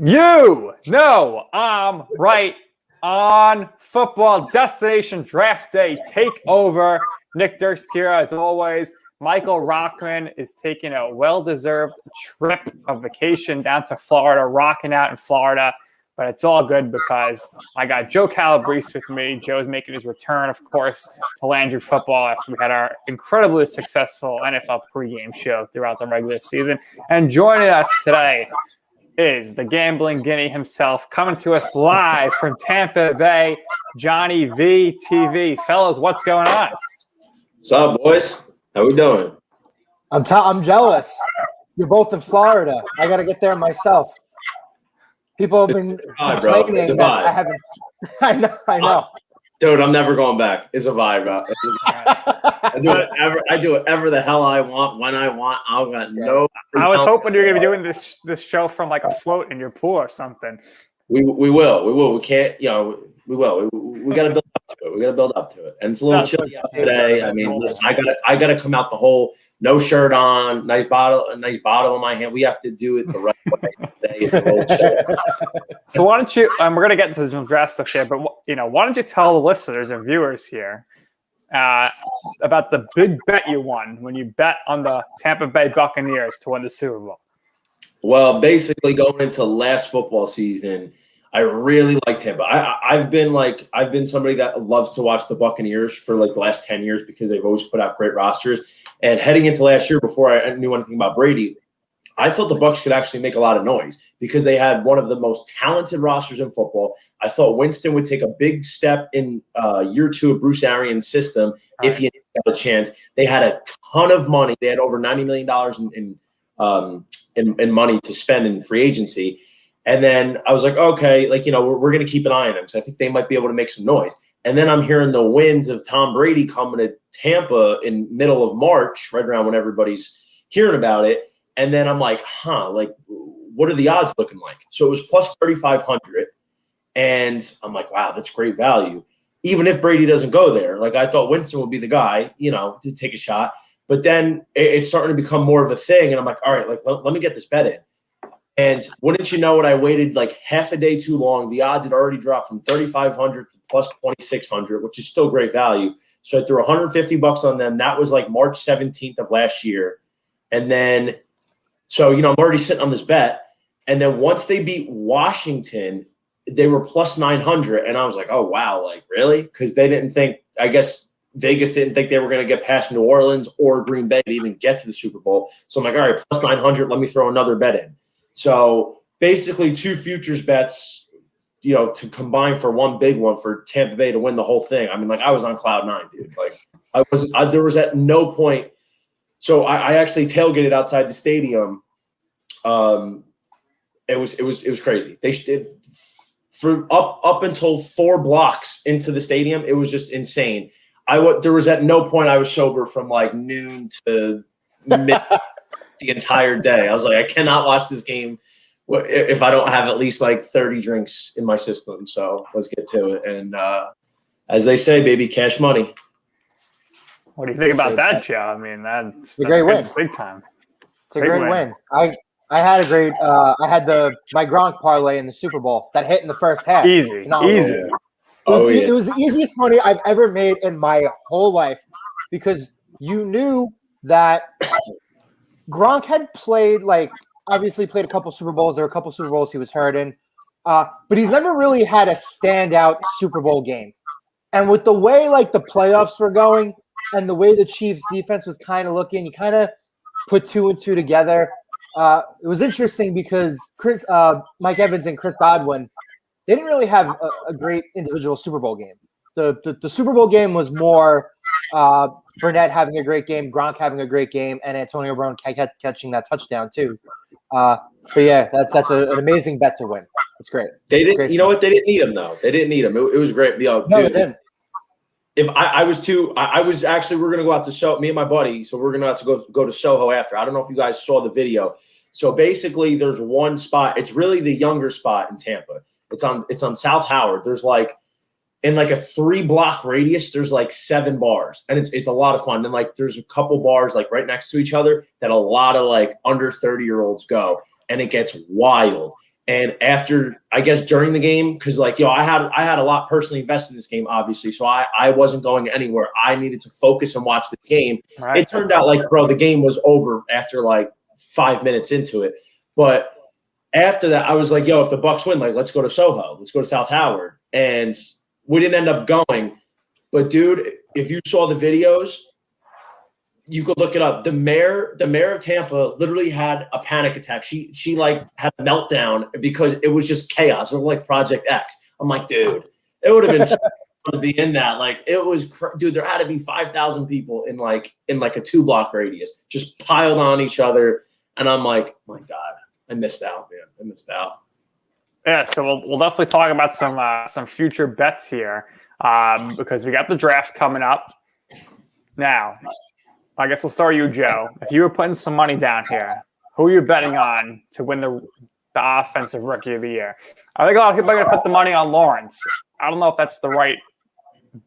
You know I'm right on football destination draft day takeover. Nick Durst here as always. Michael Rockman is taking a well-deserved trip of vacation down to Florida, rocking out in Florida. But it's all good because I got Joe Calabrese with me. Joe's making his return, of course, to Landry Football after we had our incredibly successful NFL pregame show throughout the regular season. And joining us today is the gambling guinea himself, coming to us live from Tampa Bay, Johnny V TV. Fellas, what's going on? What's up, boys? How we doing? I'm jealous. You're both in Florida. I got to get there myself. People have been complaining that I haven't. I know. Dude, I'm never going back. It's a vibe, bro. I do whatever the hell I want when I want. I was hoping you were going to be doing this show from like a float in your pool or something. We will. We can't. We will. We got to build up to it. We got to build up to it. And it's a little chilly out today. I mean, listen, I got to come out the whole no shirt on, nice bottle in my hand. We have to do it the right way today. It's a little chilly. So why don't you? We're going to get into the draft stuff here, but why don't you tell the listeners and viewers here about the big bet you won when you bet on the Tampa Bay Buccaneers to win the Super Bowl? Well, basically going into last football season, I really like Tampa. I've been somebody that loves to watch the Buccaneers for like the last 10 years because they've always put out great rosters. And heading into last year, before I knew anything about Brady, I thought the Bucs could actually make a lot of noise because they had one of the most talented rosters in football. I thought Winston would take a big step in year two of Bruce Arians' system if he had a chance. They had a ton of money. They had over $90 million in money to spend in free agency. And then I was like, okay, we're going to keep an eye on them because I think they might be able to make some noise. And then I'm hearing the winds of Tom Brady coming to Tampa in middle of March, right around when everybody's hearing about it. And then I'm like, what are the odds looking like? So it was plus 3,500. And I'm like, wow, that's great value. Even if Brady doesn't go there, I thought Winston would be the guy, to take a shot. But then it's starting to become more of a thing. And I'm like, all right, let me get this bet in. And wouldn't you know it, I waited half a day too long. The odds had already dropped from 3,500 to plus 2,600, which is still great value. So I threw $150 on them. That was March 17th of last year. And then, so, I'm already sitting on this bet. And then once they beat Washington, they were plus 900. And I was like, oh, wow, really? Because they didn't think, I guess Vegas didn't think they were going to get past New Orleans or Green Bay to even get to the Super Bowl. So I'm like, all right, plus 900, let me throw another bet in. So basically two futures bets, to combine for one big one for Tampa Bay to win the whole thing. I mean, I was on cloud nine, dude. There was at no point. So I actually tailgated outside the stadium. It was crazy. They did for up until 4 blocks into the stadium. It was just insane. There was at no point I was sober from noon to mid the entire day. I was like, I cannot watch this game if I don't have at least 30 drinks in my system. So let's get to it. And as they say, baby, cash money. What do you think about that, Joe? I mean, that's a great win. Big time. It's a great win. I had a great I had my Gronk parlay in the Super Bowl that hit in the first half. Easy. It was the easiest money I've ever made in my whole life because you knew that Gronk had played obviously played a couple Super Bowls. There were a couple Super Bowls he was hurt in. But he's never really had a standout Super Bowl game. And with the way the playoffs were going and the way the Chiefs defense was kind of looking, you kind of put 2 and 2 together. It was interesting because Mike Evans and Chris Godwin, they didn't really have a great individual Super Bowl game. The Super Bowl game was more Burnett having a great game, Gronk having a great game, and Antonio Brown catching that touchdown too. But yeah, that's an amazing bet to win. It's great. They didn't. Great what? They didn't need him though. They didn't need him. It was great. No, they didn't. If I was actually, we're gonna go out to Soho. Me and my buddy. So we're gonna have to go to Soho after. I don't know if you guys saw the video. So basically, there's one spot. It's really the younger spot in Tampa. It's on South Howard. There's in a 3-block radius, there's 7 bars, and it's a lot of fun. And there's a couple bars right next to each other that a lot of under 30-year-olds go, and it gets wild. And after, I guess during the game, because like, I had a lot personally invested in this game, obviously. So I wasn't going anywhere. I needed to focus and watch this game. Right. It turned out like, bro, the game was over after like 5 minutes into it. But after that, I was like, if the Bucs win, like, let's go to Soho. Let's go to South Howard. And we didn't end up going. But dude, if you saw the videos, you could look it up. The mayor of Tampa literally had a panic attack. She like had a meltdown because it was just chaos. It was like Project X. I'm like, dude, it would have been so fun to be in that. Like, it was, dude. There had to be 5,000 people in like a 2-block radius, just piled on each other. And I'm like, my God, I missed out, man. I missed out. Yeah, so we'll definitely talk about some future bets here because we got the draft coming up now. I guess we'll start with you, Joe. If you were putting some money down here, who are you betting on to win the offensive rookie of the year? I think a lot of people are going to put the money on Lawrence. I don't know if that's the right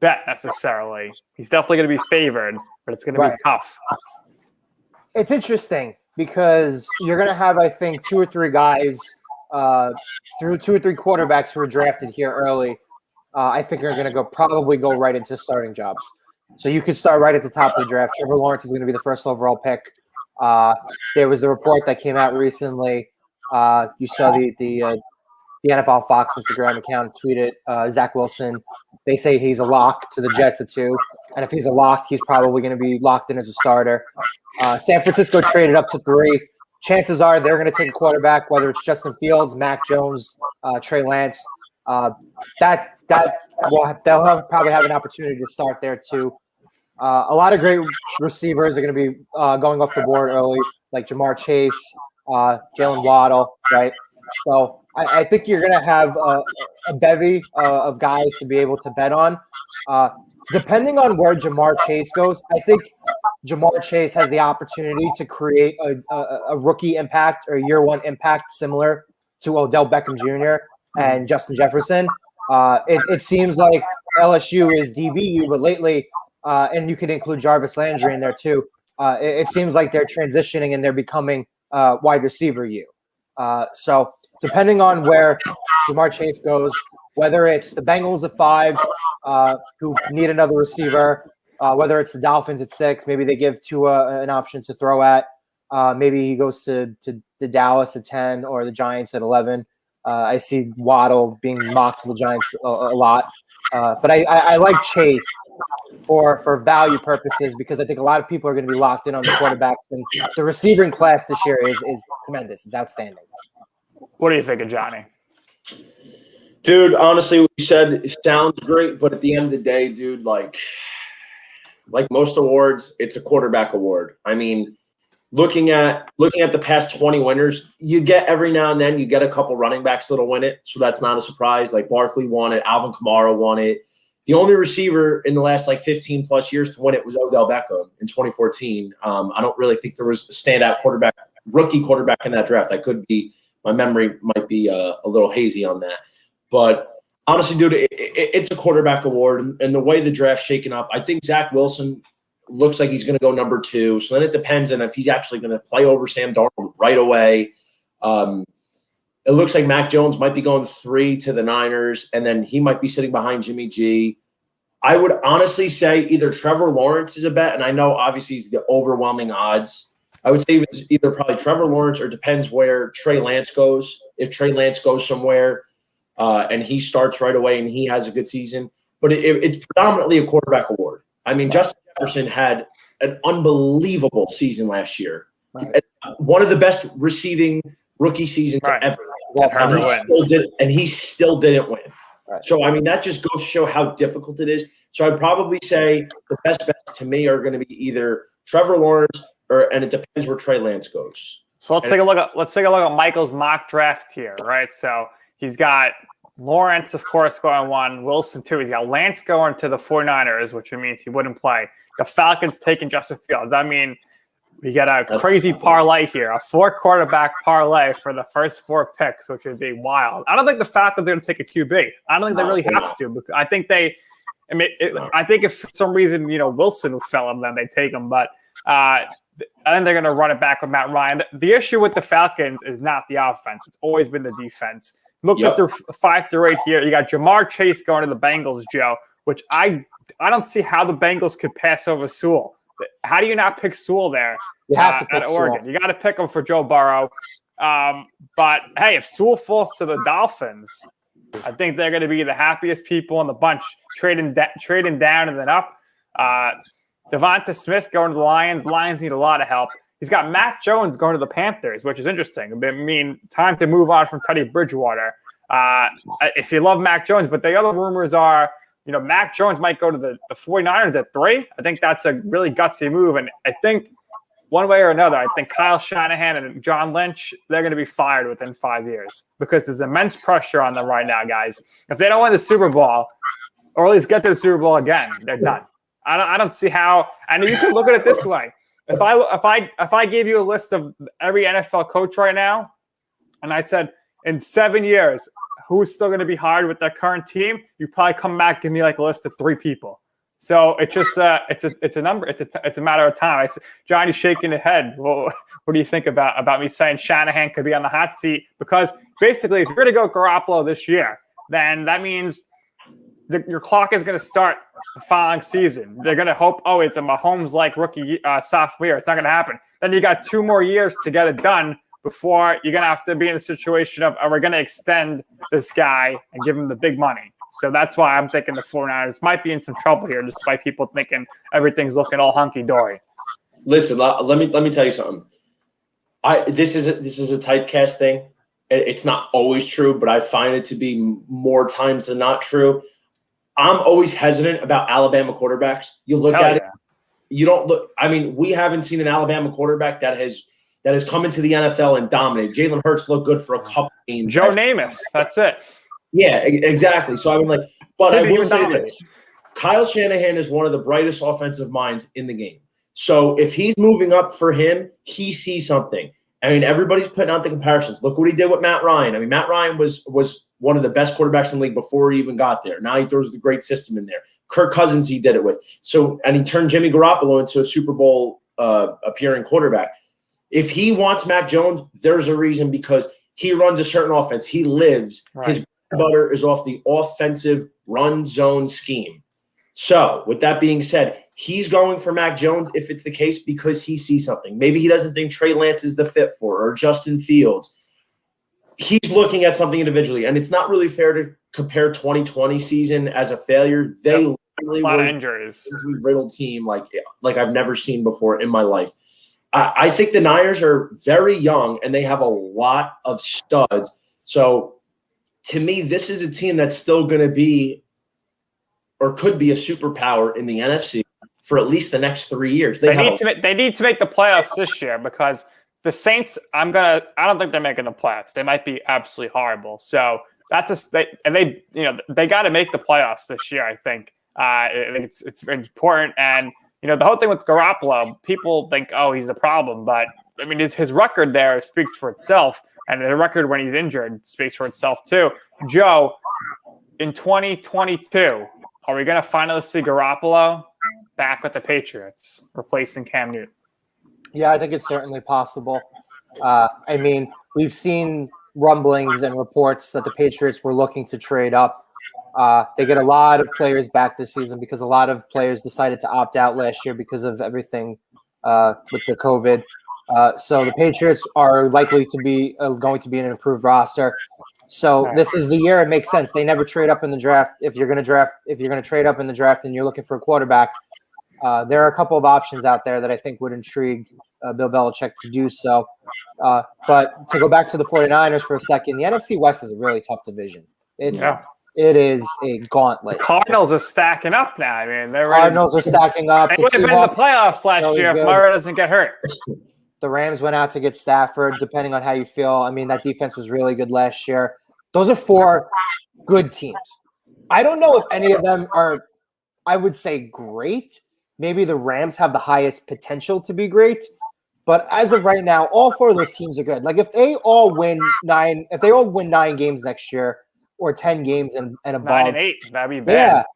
bet necessarily. He's definitely going to be favored, but it's going to be tough. It's interesting because you're going to have, I think, 2 or 3 guys, through 2 or 3 quarterbacks who were drafted here early. I think are going to probably go right into starting jobs. So you could start right at the top of the draft. Trevor Lawrence is going to be the first overall pick. There was the report that came out recently. You saw the NFL Fox Instagram account tweeted Zach Wilson. They say he's a lock to the Jets at 2. And if he's a lock, he's probably going to be locked in as a starter. San Francisco traded up to 3. Chances are they're going to take a quarterback, whether it's Justin Fields, Mac Jones, Trey Lance. They'll probably have an opportunity to start there too. A lot of great receivers are going to be going off the board early, like Jamar Chase, Jalen Waddle, right? So I think you're going to have a bevy of guys to be able to bet on. Depending on where Jamar Chase goes, I think Jamar Chase has the opportunity to create a rookie impact or year 1 impact similar to Odell Beckham Jr. and Justin Jefferson. It seems like LSU is DBU, but lately, and you could include Jarvis Landry in there too. It seems like they're transitioning and they're becoming wide receiver U. So depending on where Jamar Chase goes, whether it's the Bengals at 5, who need another receiver, whether it's the Dolphins at 6, maybe they give Tua an option to throw at. Maybe he goes to Dallas at 10 or the Giants at 11. I see Waddle being mocked to the Giants a lot. But I like Chase for value purposes because I think a lot of people are going to be locked in on the quarterbacks. And the receiving class this year is tremendous. It's outstanding. What do you think of Johnny? Dude, honestly, what you said it sounds great, but at the end of the day, dude, like most awards, it's a quarterback award. I mean, looking at the past 20 winners, you get every now and then you get a couple running backs that'll win it, so that's not a surprise. Like Barkley won it, Alvin Kamara won it. The only receiver in the last 15 plus years to win it was Odell Beckham in 2014. I don't really think there was a standout rookie quarterback in that draft. I could be, my memory might be a little hazy on that. But honestly, dude, it's a quarterback award. And the way the draft's shaken up, I think Zach Wilson looks like he's going to go number 2. So then it depends on if he's actually going to play over Sam Darnold right away. It looks like Mac Jones might be going 3 to the Niners, and then he might be sitting behind Jimmy G. I would honestly say either Trevor Lawrence is a bet, and I know obviously he's the overwhelming odds. I would say it's either probably Trevor Lawrence or depends where Trey Lance goes. If Trey Lance goes somewhere and he starts right away and he has a good season. But it's predominantly a quarterback award. I mean, Justin Jefferson had an unbelievable season last year. Right. One of the best receiving rookie seasons ever. And he still didn't win. Right. So, I mean, that just goes to show how difficult it is. So I'd probably say the best bets to me are going to be either Trevor Lawrence and it depends where Trey Lance goes. So let's take a look at Michael's mock draft here, right? So he's got Lawrence, of course, going 1, Wilson 2. He's got Lance going to the 49ers, which means he wouldn't play. The Falcons taking Justin Fields. I mean, we got a crazy parlay here, a 4-quarterback parlay for the first 4 picks, which would be wild. I don't think the Falcons are going to take a QB. I don't think they really have to. Because I think I think if for some reason, Wilson fell on them, they take him. But I think they're going to run it back with Matt Ryan. The issue with the Falcons is not the offense. It's always been the defense. Look at their 5 through 8 here. You got Jamar Chase going to the Bengals, Joe, which I don't see how the Bengals could pass over Sewell. How do you not pick Sewell there at Oregon? You got to pick him for Joe Burrow. But, hey, if Sewell falls to the Dolphins, I think they're going to be the happiest people in the bunch, trading down and then up. Devonta Smith going to the Lions. Lions need a lot of help. He's got Mac Jones going to the Panthers, which is interesting. I mean, time to move on from Teddy Bridgewater. If you love Mac Jones, but the other rumors are, Mac Jones might go to the 49ers at 3. I think that's a really gutsy move. And I think one way or another, I think Kyle Shanahan and John Lynch, they're going to be fired within 5 years because there's immense pressure on them right now, guys. If they don't win the Super Bowl, or at least get to the Super Bowl again, they're done. I don't see how. And you can look at it this way: if I gave you a list of every NFL coach right now, and I said in 7 years who's still going to be hired with their current team, you probably come back and give me like a list of 3 people. So it's just it's a number. It's a matter of time. Johnny's shaking his head. Well, what do you think about me saying Shanahan could be on the hot seat? Because basically, if you're going to go Garoppolo this year, then that means your clock is going to start the following season. They're going to hope, it's a Mahomes-like rookie sophomore year. It's not going to happen. Then you got 2 more years to get it done before you're going to have to be in a situation of, are we going to extend this guy and give him the big money? So that's why I'm thinking the 49ers might be in some trouble here, despite people thinking everything's looking all hunky-dory. Listen, let me tell you something. This is a typecast thing. It's not always true, but I find it to be more times than not true. I'm always hesitant about Alabama quarterbacks. You look at it, you don't look. I mean, we haven't seen an Alabama quarterback that has come into the NFL and dominated. Jalen Hurts looked good for a couple games. Joe Namath, that's it. Yeah, exactly. So I mean, but I will say this: Kyle Shanahan is one of the brightest offensive minds in the game. So if he's moving up for him, he sees something. I mean, everybody's putting out the comparisons. Look what he did with Matt Ryan. I mean, Matt Ryan was one of the best quarterbacks in the league before he even got there. Now he throws the great system in there. Kirk Cousins, he did it with. And he turned Jimmy Garoppolo into a Super Bowl appearing quarterback. If he wants Mac Jones, there's a reason, because he runs a certain offense. He lives. Right. His bread and butter is off the offensive run zone scheme. So with that being said, he's going for Mac Jones if it's the case because he sees something. Maybe he doesn't think Trey Lance is the fit for, or Justin Fields. He's looking at something individually, and it's not really fair to compare 2020 season as a failure. They literally were an injury-riddled team like I've never seen before in my life. I think the Niners are very young, and they have a lot of studs. So to me, this is a team that's still going to be or could be a superpower in the NFC for at least the next 3 years. They need to make the playoffs this year, because the Saints, I don't think they're making the playoffs. They might be absolutely horrible. So they got to make the playoffs this year. I think it's important. And the whole thing with Garoppolo, people think, he's the problem, but I mean, his record there speaks for itself, and the record when he's injured speaks for itself too. Joe, in 2022, are we going to finally see Garoppolo back with the Patriots, replacing Cam Newton? Yeah, I think it's certainly possible. I mean, we've seen rumblings and reports that the Patriots were looking to trade up. They get a lot of players back this season because a lot of players decided to opt out last year because of everything with the COVID. So the Patriots are likely to be going to be an improved roster. So this is the year it makes sense. They never trade up in the draft. If you're going to trade up in the draft and you're looking for a quarterback, there are a couple of options out there that I think would intrigue Bill Belichick to do so. But to go back to the 49ers for a second, the NFC West is a really tough division. It is a gauntlet. The Cardinals are stacking up now. I mean, Cardinals are stacking up. They would have been in the playoffs last year if Murray doesn't get hurt. The Rams went out to get Stafford, depending on how you feel. I mean, that defense was really good last year. Those are 4 good teams. I don't know if any of them are, I would say, great. Maybe the Rams have the highest potential to be great. But as of right now, all 4 of those teams are good. Like if they all win 9 games next year, or 10 games and above. 9 and 8, that'd be bad.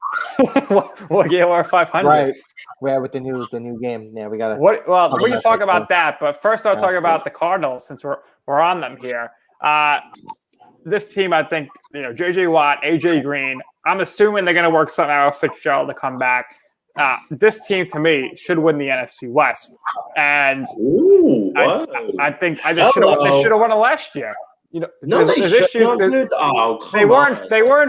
We'll get our 500. Right. Yeah, with the new game. Yeah, we gotta. Well, we can talk about that, but first I'll talk about the Cardinals since we're on them here. This team, I think, J.J. Watt, A.J. Green. I'm assuming they're going to work something out with Fitzgerald to come back. This team, to me, should win the NFC West, and I think they should have won it last year. No, there's issues. They weren't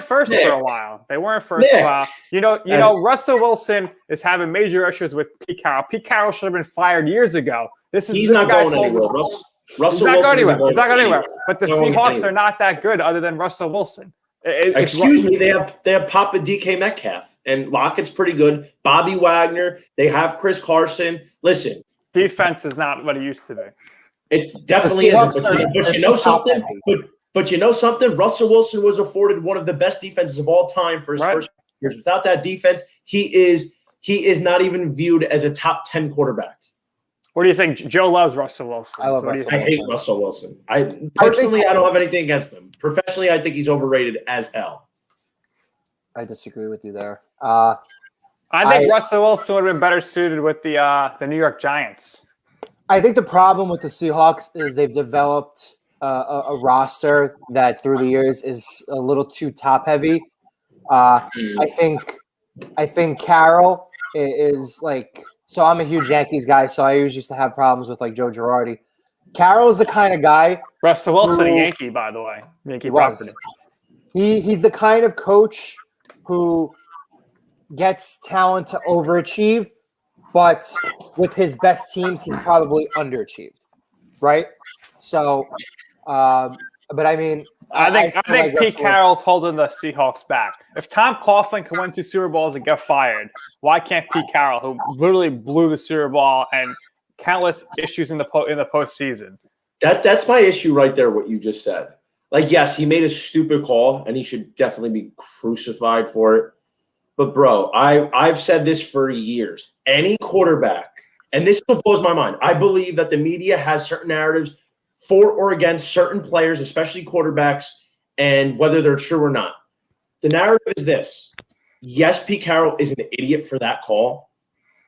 first for a while. They weren't first for a while. Russell Wilson is having major issues with Pete Carroll. Pete Carroll should have been fired years ago. He's not going anywhere. Russell Wilson He's not going anywhere. But the Seahawks are not that good other than Russell Wilson. Excuse me, they have Papa DK Metcalf, and Lockett's pretty good. Bobby Wagner, they have Chris Carson. Listen, defense is not what it used to be. It definitely isn't. But you know something? But you know something? Russell Wilson was afforded one of the best defenses of all time for his first years. Without that defense, he is not even viewed as a top 10 quarterback. What do you think? Joe loves Russell Wilson. I hate Russell Wilson. I don't have anything against him. Professionally, I think he's overrated as hell. I disagree with you there. I think Russell Wilson would have been better suited with the New York Giants. I think the problem with the Seahawks is they've developed a roster that through the years is a little too top heavy. I think Carroll is like. So I'm a huge Yankees guy, so I always used to have problems with like Joe Girardi. Carroll is the kind of guy. Russell Wilson, a Yankee, by the way. Yankee property. He's the kind of coach who gets talent to overachieve, but with his best teams, he's probably underachieved, right? So, but I mean, I think Pete Carroll's holding the Seahawks back. If Tom Coughlin can win 2 Super Bowls and get fired, why can't Pete Carroll, who literally blew the Super Bowl and countless issues in the postseason? That's my issue right there. What you just said. Like, yes, he made a stupid call, and he should definitely be crucified for it. But bro, I've said this for years. Any quarterback, and this blows my mind. I believe that the media has certain narratives for or against certain players, especially quarterbacks, and whether they're true or not. The narrative is this. Yes, Pete Carroll is an idiot for that call,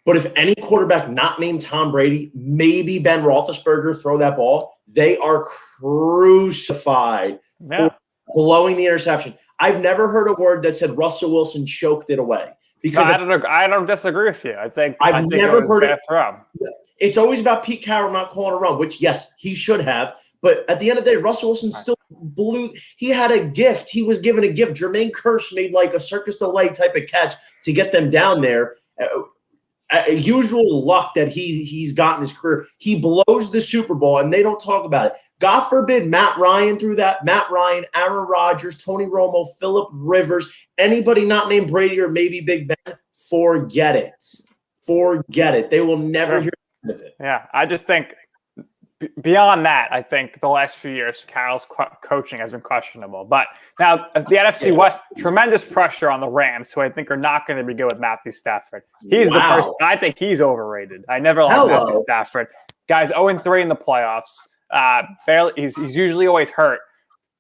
but if any quarterback not named Tom Brady, maybe Ben Roethlisberger throw that ball, they are crucified for blowing the interception. I've never heard a word that said Russell Wilson choked it away. Because I don't disagree with you. I've never heard it. Throw. It's always about Pete Carroll not calling a run, which, yes, he should have. But at the end of the day, Russell Wilson still blew. He had a gift. He was given a gift. Jermaine Kearse made like a Circus Delay type of catch to get them down there. Usual luck that he's got in his career. He blows the Super Bowl, and they don't talk about it. God forbid Matt Ryan threw that. Matt Ryan, Aaron Rodgers, Tony Romo, Phillip Rivers, anybody not named Brady or maybe Big Ben, forget it. Forget it. They will never hear of it. Yeah, I just think beyond that, I think the last few years, Carroll's coaching has been questionable. But now the NFC West, tremendous pressure on the Rams, who I think are not going to be good with Matthew Stafford. He's the person. I think he's overrated. I never liked Matthew Stafford. Guy's 0-3 in the playoffs. Barely. He's usually always hurt.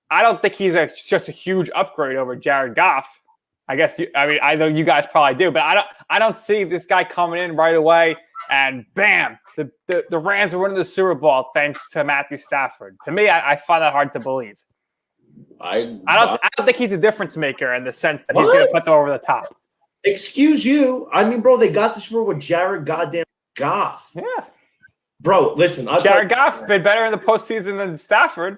I don't think he's just a huge upgrade over Jared Goff. I guess I know you guys probably do, but I don't see this guy coming in right away and bam, the Rams are winning the Super Bowl thanks to Matthew Stafford. To me, I find that hard to believe. I don't think he's a difference maker in the sense that he's going to put them over the top. Excuse you. I mean, bro, they got the Super Bowl with Jared goddamn Goff. Yeah. Bro, listen. Jared Goff's been better in the postseason than Stafford.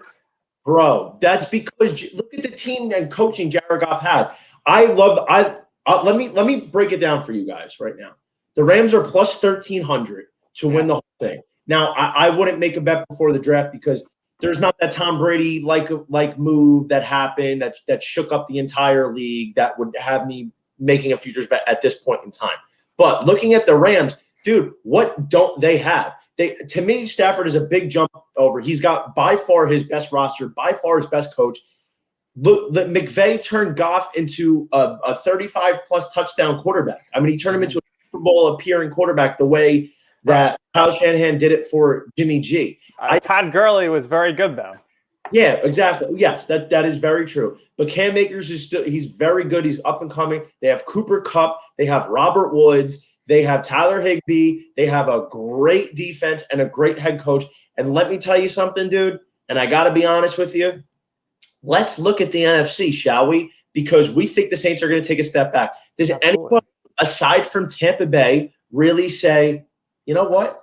Bro, that's because look at the team and coaching Jared Goff had. Let me break it down for you guys right now. The Rams are plus 1,300 to win the whole thing. Now, I wouldn't make a bet before the draft because there's not that Tom Brady like move that happened that shook up the entire league that would have me making a futures bet at this point in time. But looking at the Rams, dude, what don't they have? To me, Stafford is a big jump over. He's got by far his best roster, by far his best coach. Look, McVay turned Goff into a 35-plus touchdown quarterback. I mean, he turned him into a Super Bowl appearing quarterback the way that Kyle Shanahan did it for Jimmy G. Todd Gurley was very good, though. Yeah, exactly. Yes, that is very true. But Cam Akers he's very good. He's up and coming. They have Cooper Kupp. They have Robert Woods. They have Tyler Higbee. They have a great defense and a great head coach. And let me tell you something, dude, and I got to be honest with you. Let's look at the NFC, shall we? Because we think the Saints are going to take a step back. Does anyone, aside from Tampa Bay, really say, you know what?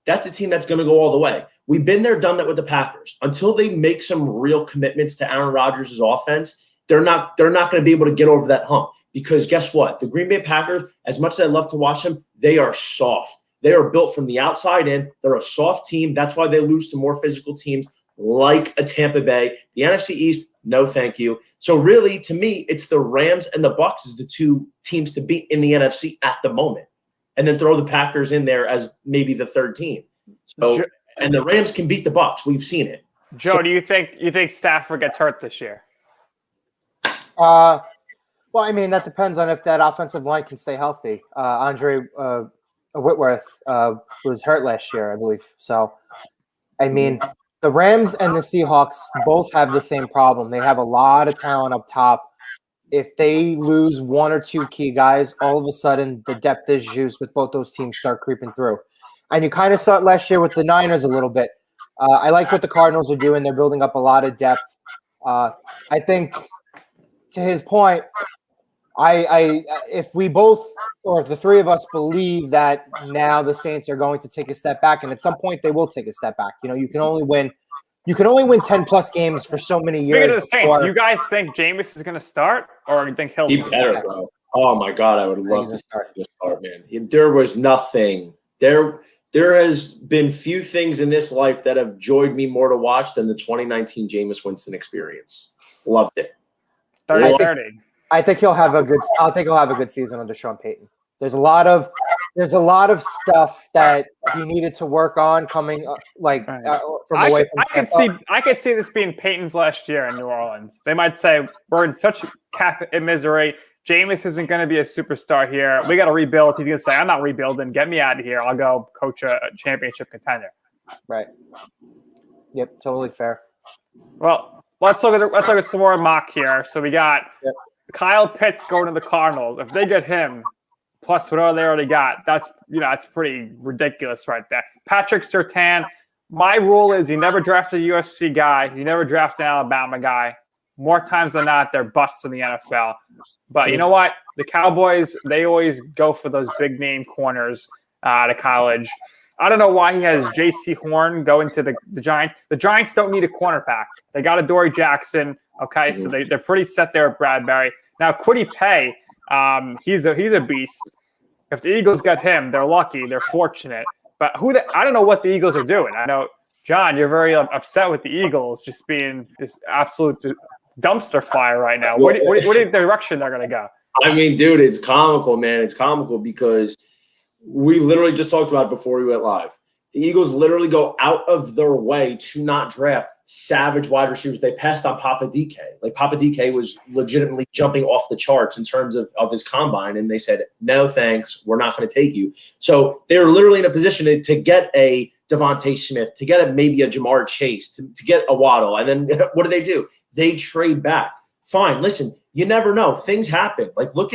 That's a team that's going to go all the way. We've been there, done that with the Packers. Until they make some real commitments to Aaron Rodgers' offense, they're not going to be able to get over that hump. Because guess what? The Green Bay Packers, as much as I love to watch them, they are soft. They are built from the outside in. They're a soft team. That's why they lose to more physical teams like a Tampa Bay. The NFC East, no thank you. So really, to me, it's the Rams and the Bucs as the two teams to beat in the NFC at the moment. And then throw the Packers in there as maybe the third team. So, and the Rams can beat the Bucs. We've seen it. Joe, do you think Stafford gets hurt this year? Well, I mean, that depends on if that offensive line can stay healthy. Andre Whitworth was hurt last year, I believe. So, I mean, the Rams and the Seahawks both have the same problem. They have a lot of talent up top. If they lose one or two key guys, all of a sudden the depth issues with both those teams start creeping through. And you kind of saw it last year with the Niners a little bit. I like what the Cardinals are doing. They're building up a lot of depth. I think, to his point, if we both, or if the three of us believe that now the Saints are going to take a step back, and at some point they will take a step back. You know, you can only win 10+ games for so many years. Speaking of the Saints, you guys think Jameis is going to start, or do you think he'll be better, bro? Oh my God, I would love to start, man. There was nothing. There has been few things in this life that have joyed me more to watch than the 2019 Jameis Winston experience. Loved it. 30-30. I think he'll have a good season under Sean Payton. There's a lot of stuff that he needed to work on coming from away from. I could see this being Payton's last year in New Orleans. They might say we're in such cap misery. Jameis isn't going to be a superstar here. We got to rebuild. He's going to say, "I'm not rebuilding. Get me out of here. I'll go coach a championship contender." Right. Yep. Totally fair. Well, let's look at some more mock here. So we got Kyle Pitts going to the Cardinals. If they get him, plus whatever they already got, that's pretty ridiculous right there. Patrick Surtain. My rule is you never draft a USC guy. You never draft an Alabama guy. More times than not, they're busts in the NFL. But you know what? The Cowboys, they always go for those big-name corners out of college. I don't know why he has J.C. Horn going to the Giants. The Giants don't need a cornerback. They got Adoree Jackson. Okay, so they're pretty set there at Bradbury. Now, Kwity Paye, he's a beast. If the Eagles get him, they're lucky. They're fortunate. But I don't know what the Eagles are doing. I know, John, you're very upset with the Eagles just being this absolute dumpster fire right now. What direction they're going to go? I mean, dude, it's comical, man. It's comical because we literally just talked about it before we went live. The Eagles literally go out of their way to not draft savage wide receivers. They passed on Papa DK. Like, Papa DK was legitimately jumping off the charts in terms of his combine, and they said, no, thanks, we're not going to take you. So they're literally in a position to get a Devontae Smith, to get maybe a Jamar Chase, to get a Waddle. And then what do? They trade back. Fine. Listen, you never know. Things happen. Like, look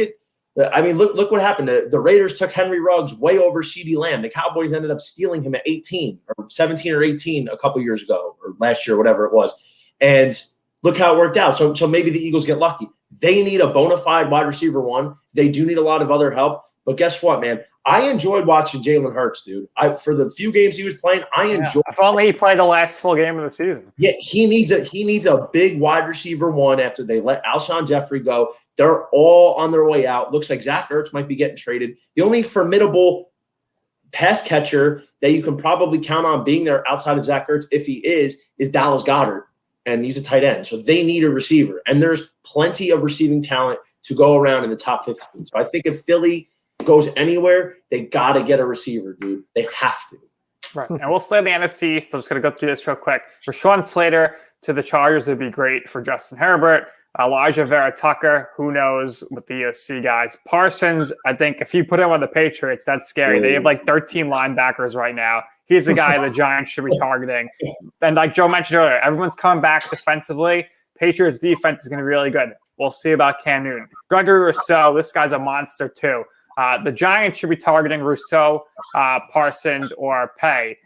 what happened. The Raiders took Henry Ruggs way over CeeDee Lamb. The Cowboys ended up stealing him at 18 or 17 or 18 a couple years ago, or last year, whatever it was. And look how it worked out. So maybe the Eagles get lucky. They need a bona fide wide receiver one. They do need a lot of other help. But guess what, man? I enjoyed watching Jalen Hurts, dude. For the few games he was playing, I enjoyed. If only he played the last full game of the season. Yeah, he needs a big wide receiver one after they let Alshon Jeffrey go. They're all on their way out. Looks like Zach Ertz might be getting traded. The only formidable pass catcher that you can probably count on being there outside of Zach Ertz, if he is Dallas Goedert, and he's a tight end. So they need a receiver, and there's plenty of receiving talent to go around in the top 15. So I think if Philly goes anywhere, they got to get a receiver, dude. They have to. Right. And we'll stay in the NFC East. I'm just going to go through this real quick. For Sean Slater to the Chargers would be great. For Justin Herbert, Elijah Vera Tucker, who knows with the USC guys. Parsons, I think if you put him on the Patriots, that's scary. They have like 13 linebackers right now. He's the guy the Giants should be targeting. And like Joe mentioned earlier, everyone's coming back defensively. Patriots defense is going to be really good. We'll see about Cam Newton. Gregory Rousseau, this guy's a monster too. The Giants should be targeting Rousseau, Parsons, or Pay.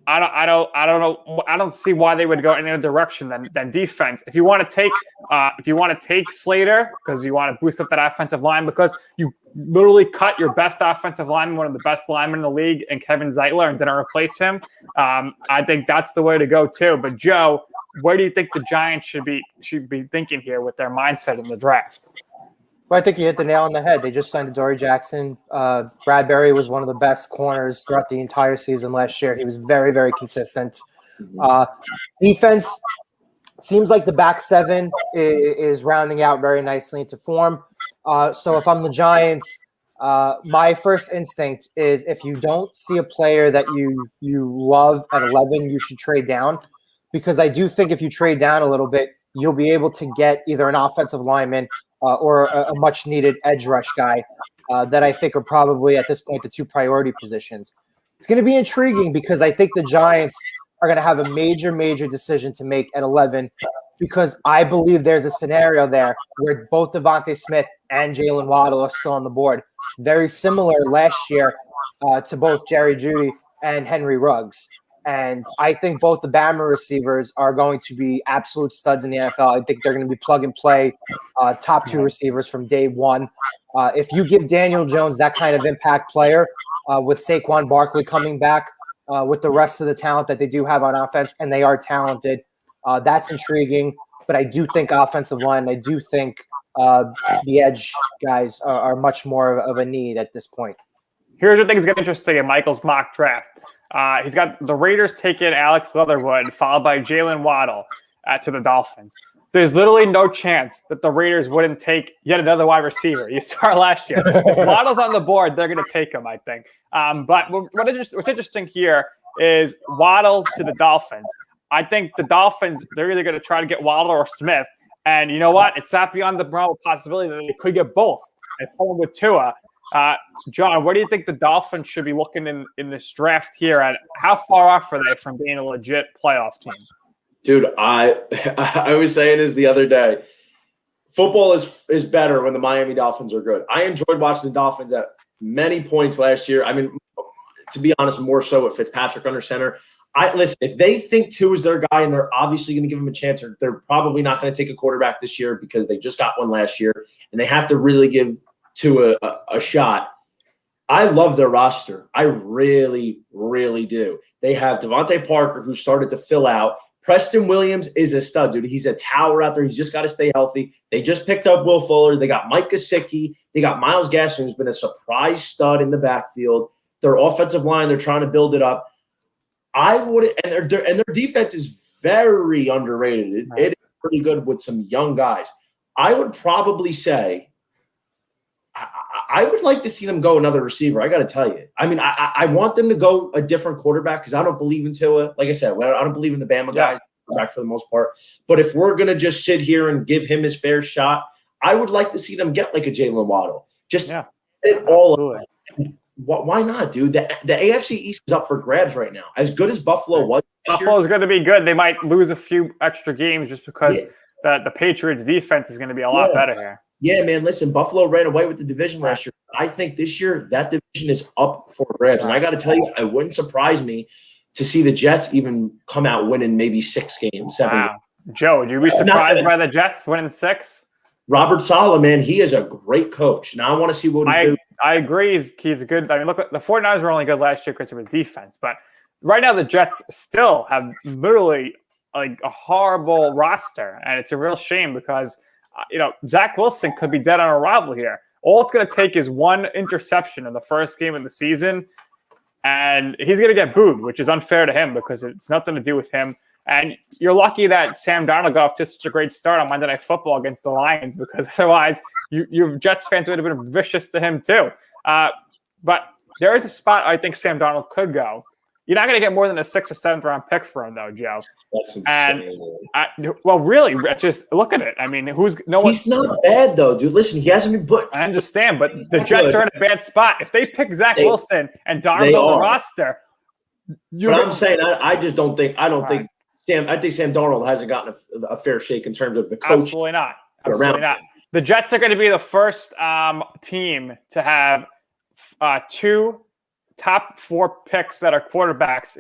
I don't know. I don't see why they would go any other direction than defense. If you want to take Slater because you want to boost up that offensive line, because you literally cut your best offensive lineman, one of the best linemen in the league, and Kevin Zeitler, and didn't replace him. I think that's the way to go too. But Joe, where do you think the Giants should be thinking here with their mindset in the draft? Well, I think you hit the nail on the head. They just signed Adoree Jackson. Bradbury was one of the best corners throughout the entire season last year. He was very, very consistent. Defense seems like the back seven is rounding out very nicely into form. So if I'm the Giants, my first instinct is if you don't see a player that you love at 11, you should trade down, because I do think if you trade down a little bit, you'll be able to get either an offensive lineman or a much-needed edge rush guy that I think are probably at this point the two priority positions. It's going to be intriguing because I think the Giants are going to have a major, major decision to make at 11, because I believe there's a scenario there where both Devontae Smith and Jalen Waddle are still on the board. Very similar last year to both Jerry Jeudy and Henry Ruggs. And I think both the Bama receivers are going to be absolute studs in the NFL. I think they're going to be plug-and-play top two receivers from day one. If you give Daniel Jones that kind of impact player with Saquon Barkley coming back, with the rest of the talent that they do have on offense, and they are talented, that's intriguing. But I do think offensive line, I do think the edge guys are much more of a need at this point. Here's where things get interesting in Michael's mock draft. He's got the Raiders taking Alex Leatherwood, followed by Jalen Waddle to the Dolphins. There's literally no chance that the Raiders wouldn't take yet another wide receiver. You saw last year. If Waddle's on the board, they're going to take him, I think. But what's interesting here is Waddle to the Dolphins. I think the Dolphins, they're either going to try to get Waddle or Smith. And you know what? It's not beyond the realm of possibility that they could get both and pull them with Tua. John, where do you think the Dolphins should be looking in this draft here? And how far off are they from being a legit playoff team? Dude, I was saying this the other day. Football is better when the Miami Dolphins are good. I enjoyed watching the Dolphins at many points last year. I mean, to be honest, more so with Fitzpatrick under center. Listen, if they think Tua is their guy and they're obviously going to give him a chance, or they're probably not going to take a quarterback this year because they just got one last year, and they have to really give Tua a shot. I love their roster. I really, really do. They have Devontae Parker, who started to fill out. Preston Williams is a stud, dude. He's a tower out there. He's just got to stay healthy. They just picked up Will Fuller. They got Mike Gesicki. They got Myles Gaskin, who's been a surprise stud in the backfield. Their offensive line, they're trying to build it up. And their defense is very underrated. It is pretty good with some young guys. I would probably say I would like to see them go another receiver. I got to tell you. I mean, I want them to go a different quarterback because I don't believe in Tua. Like I said, I don't believe in the Bama guys for the most part. But if we're going to just sit here and give him his fair shot, I would like to see them get like a Jalen Waddle. Just it all up. Why not, dude? The AFC East is up for grabs right now. As good as Buffalo was. Buffalo's going to be good. They might lose a few extra games just because the Patriots defense is going to be a lot better here. Yeah, man, listen, Buffalo ran away with the division last year. I think this year that division is up for grabs. And I got to tell you, it wouldn't surprise me to see the Jets even come out winning maybe 6 games, 7 games. Joe, would you be surprised by the Jets winning 6? Robert Saleh, man, he is a great coach. Now I want to see what he's doing. I agree. He's a good. I mean, look, the 49ers were only good last year because of his defense. But right now the Jets still have literally like a horrible roster. And it's a real shame because – Zach Wilson could be dead on arrival here. All it's going to take is one interception in the first game of the season, and he's going to get booed, which is unfair to him because it's nothing to do with him. And you're lucky that Sam Darnold got off to such a great start on Monday Night Football against the Lions, because otherwise you Jets fans would have been vicious to him too. But there is a spot I think Sam Darnold could go. You're not going to get more than a 6th or 7th round pick for him, though, Joe. That's insane. And really, just look at it. I mean, he's not bad though, dude. Listen, he hasn't been put. I understand, but the Jets are in a bad spot. If they pick Zach Wilson and Darnold on the roster, But I'm saying I just don't think I think Sam Darnold hasn't gotten a fair shake in terms of the coach. Absolutely not. Absolutely not. The Jets are going to be the first team to have 2 top 4 picks that are quarterbacks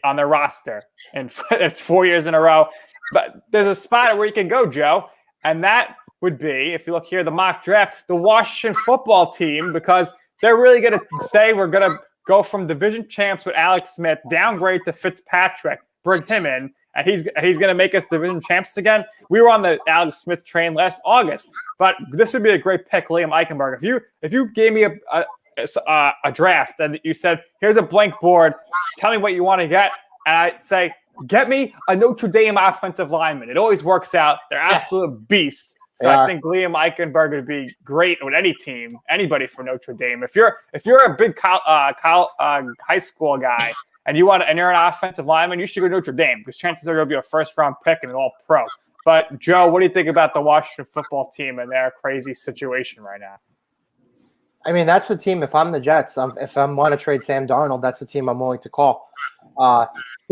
on their roster, and it's 4 years in a row. But there's a spot where you can go, Joe, and that would be, if you look here, the mock draft, the Washington football team, because they're really going to say we're going to go from division champs with Alex Smith, downgrade to Fitzpatrick, bring him in, and he's going to make us division champs again. We were on the Alex Smith train last August, but this would be a great pick, Liam Eichenberg. If you gave me a draft and you said, here's a blank board, tell me what you want to get, and I'd say, get me a Notre Dame offensive lineman. It always works out. They're absolute beasts. So I think Liam Eichenberg would be great with any team, anybody from Notre Dame. If you're a big high school guy and you're an offensive lineman, you should go to Notre Dame because chances are you'll be a first-round pick and an all-pro. But Joe, what do you think about the Washington football team and their crazy situation right now? I mean, that's the team. If I'm the Jets, if I want to trade Sam Darnold, that's the team I'm willing to call.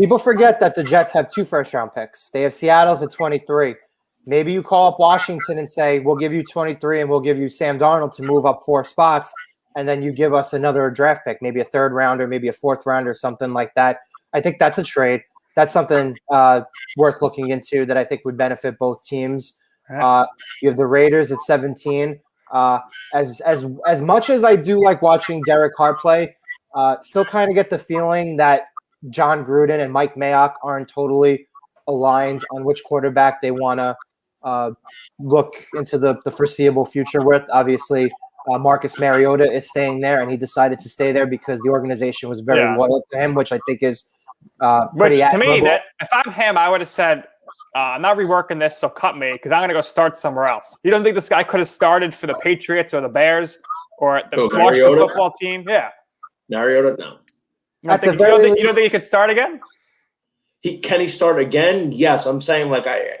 People forget that the Jets have 2 first-round picks. They have Seattle's at 23. Maybe you call up Washington and say, we'll give you 23 and we'll give you Sam Darnold to move up 4 spots, and then you give us another draft pick, maybe a 3rd rounder, maybe a 4th rounder, something like that. I think that's a trade. That's something worth looking into that I think would benefit both teams. You have the Raiders at 17. As much as I do like watching Derek Carr play, still kind of get the feeling that John Gruden and Mike Mayock aren't totally aligned on which quarterback they want to look into the foreseeable future with. Obviously, Marcus Mariota is staying there, and he decided to stay there because the organization was very loyal to him, which I think is pretty admirable. To me, if I'm him, I would have said, I'm not reworking this, so cut me because I'm going to go start somewhere else. You don't think this guy could have started for the Patriots or the Bears or the Washington football team? Yeah. Mariota, no. You don't think he could start again? Can he start again? Yes. I'm saying,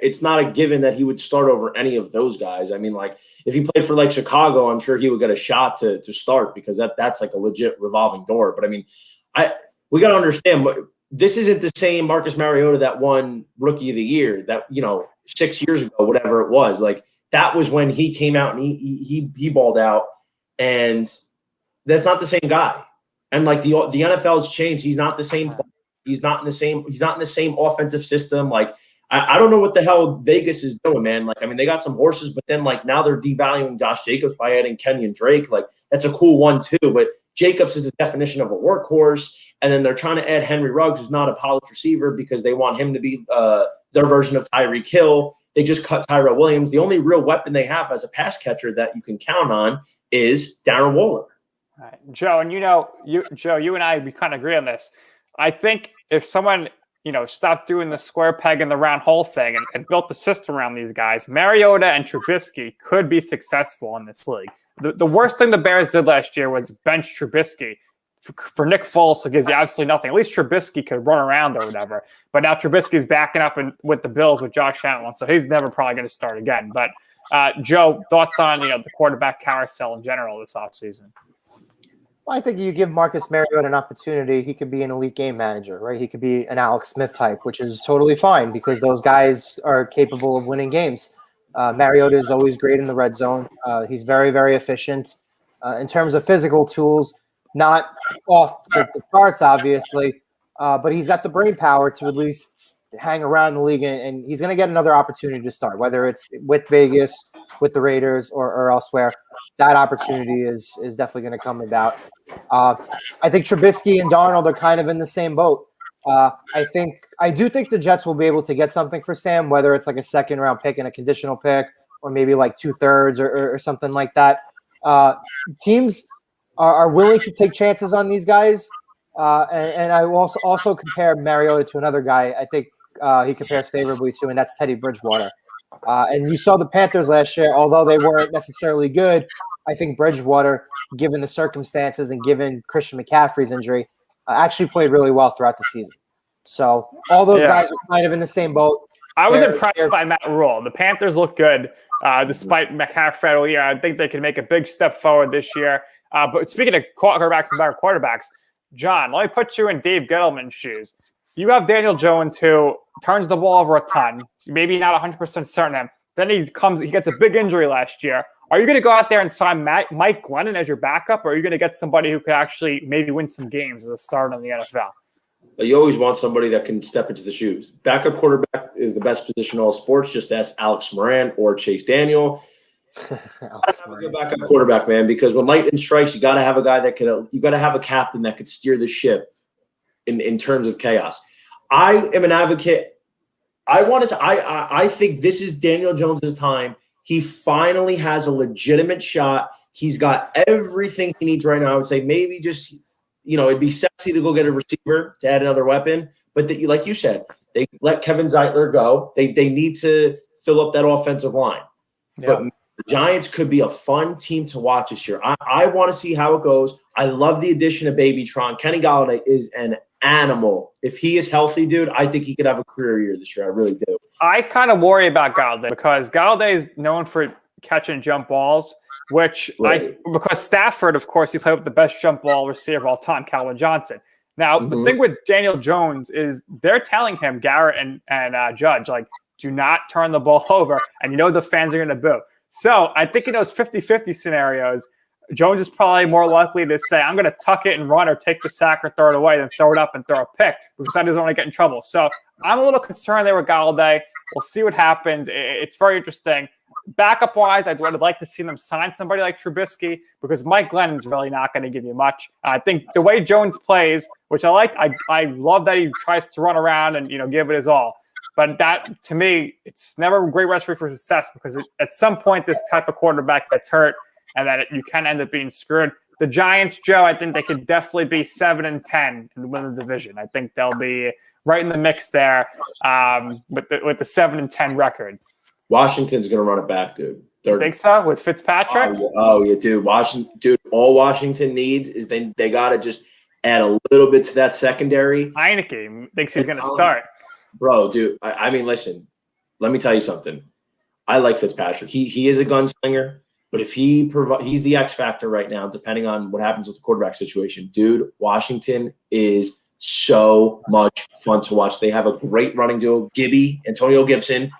it's not a given that he would start over any of those guys. I mean, if he played for, Chicago, I'm sure he would get a shot to start because that's, a legit revolving door. But, I mean, we got to understand – this isn't the same Marcus Mariota that won Rookie of the Year that, 6 years ago, whatever it was. That was when he came out and he balled out, and that's not the same guy. And the NFL's changed. He's not the same player. He's not in the same offensive system. I don't know what the hell Vegas is doing, man. They got some horses, but then now they're devaluing Josh Jacobs by adding Kenyon Drake. That's a cool one too, but Jacobs is the definition of a workhorse. And then they're trying to add Henry Ruggs, who's not a polished receiver, because they want him to be their version of Tyreek Hill. They just cut Tyrell Williams. The only real weapon they have as a pass catcher that you can count on is Darren Waller. All right. Joe, and you and I, we kind of agree on this. I think if someone, stopped doing the square peg in the round hole thing and built the system around these guys, Mariota and Trubisky could be successful in this league. The worst thing the Bears did last year was bench Trubisky for Nick Foles, who gives you absolutely nothing. At least Trubisky could run around or whatever. But now Trubisky's backing up with the Bills with Josh Allen, so he's never probably going to start again. But, Joe, thoughts on the quarterback carousel in general this offseason? Well, I think you give Marcus Mariota an opportunity. He could be an elite game manager, right? He could be an Alex Smith type, which is totally fine because those guys are capable of winning games. Mariota is always great in the red zone. He's very, very efficient. In terms of physical tools, not off the charts, obviously, but he's got the brain power to at least hang around the league, and he's going to get another opportunity to start, whether it's with Vegas, with the Raiders, or elsewhere. That opportunity is definitely going to come about. I think Trubisky and Darnold are kind of in the same boat. I do think the Jets will be able to get something for Sam, whether it's a second-round pick and a conditional pick, or maybe 2/3 or something like that. Teams are willing to take chances on these guys. And I will also compare Mariota to another guy I think he compares favorably to, and that's Teddy Bridgewater. And you saw the Panthers last year, although they weren't necessarily good, I think Bridgewater, given the circumstances and given Christian McCaffrey's injury, actually played really well throughout the season. So all those guys are kind of in the same boat. I was impressed by Matt Rule. The Panthers look good despite McCaffrey all year. I think they can make a big step forward this year. But speaking of quarterbacks and better quarterbacks, John, let me put you in Dave Gettleman's shoes. You have Daniel Jones who turns the ball over a ton, maybe not 100% certain him. Then he gets a big injury last year. Are you going to go out there and sign Mike Glennon as your backup, or are you going to get somebody who could actually maybe win some games as a starter in the NFL? You always want somebody that can step into the shoes. Backup quarterback is the best position in all sports. Just ask Alex Moran or Chase Daniel. Have a good backup quarterback, man, because when lightning strikes, you got to have a guy you got to have a captain that could steer the ship in terms of chaos. I am an advocate. I think this is Daniel Jones's time. He finally has a legitimate shot. He's got everything he needs right now. I would say maybe just, it'd be sexy to go get a receiver to add another weapon. But like you said, they let Kevin Zeitler go. They need to fill up that offensive line. Yeah. But the Giants could be a fun team to watch this year. I want to see how it goes. I love the addition of Babytron. Kenny Golladay is an animal. If he is healthy, dude, I think he could have a career year this year. I really do. I kind of worry about Golladay because Golladay is known for catch and jump balls, which because Stafford, of course, he played with the best jump ball receiver of all time, Calvin Johnson. Now, the thing with Daniel Jones is they're telling him, Garrett and Judge, like, do not turn the ball over, and the fans are going to boo. So I think in those 50-50 scenarios, Jones is probably more likely to say, I'm going to tuck it and run or take the sack or throw it away than throw it up and throw a pick because I doesn't want to get in trouble. So I'm a little concerned there with Golladay. We'll see what happens. It's very interesting. Backup-wise, I'd like to see them sign somebody like Trubisky because Mike Glennon's really not going to give you much. I think the way Jones plays, which I like, I love that he tries to run around and give it his all. But that, to me, it's never a great recipe for success because at some point this type of quarterback gets hurt and that you can end up being screwed. The Giants, Joe, I think they could definitely be 7-10 and win the division. I think they'll be right in the mix there with the 7-10 record. Washington's going to run it back, dude. You think so? With Fitzpatrick? Oh yeah, dude. All Washington needs is they got to just add a little bit to that secondary. Heineke thinks he's going to start. Bro, dude, I mean, listen, let me tell you something. I like Fitzpatrick. He is a gunslinger, but if he's the X factor right now, depending on what happens with the quarterback situation. Dude, Washington is so much fun to watch. They have a great running duo. Antonio Gibson,